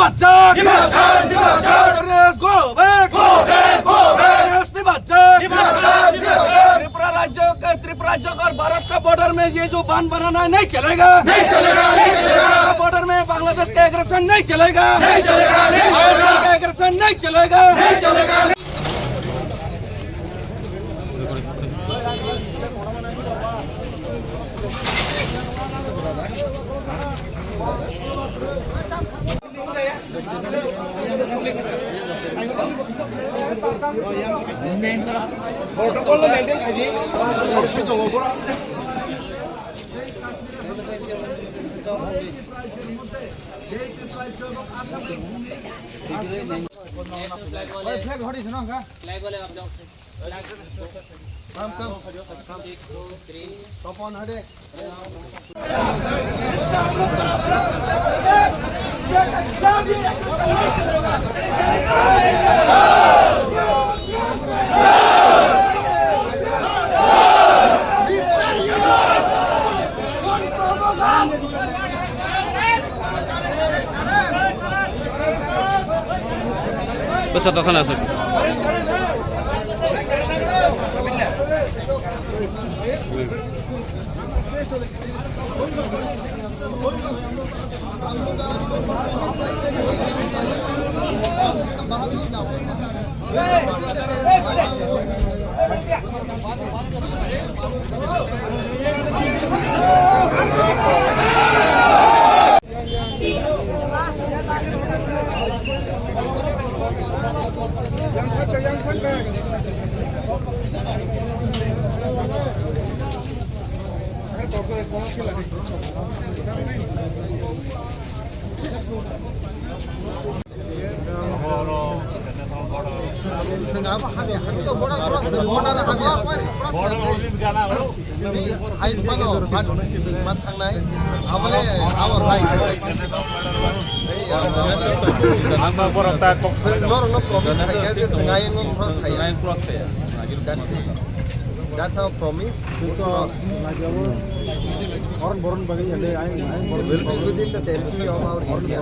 Bacha! Terrorists go back! Terrorists Bacha! Tripura राज्य और भारत का बॉर्डर में ये जो बांध बनाना है नहीं चलेगा। बॉर्डर में बांग्लादेश का एग्रेशन नहीं चलेगा। एग्रेशन नहीं चलेगा। Protocol maintain aja. Harus dicoba pura. Flag hodi suno ka? Flag wale आप जाओ. Come. 1 2 3. Top on hade. Basta tasan asal. Yang santai. Sengapa habis border high pano mat thang nai awale our right Nama borok tak kok. no promise thai je sengai cross thai that's our promise to cross will be within the territory of our India.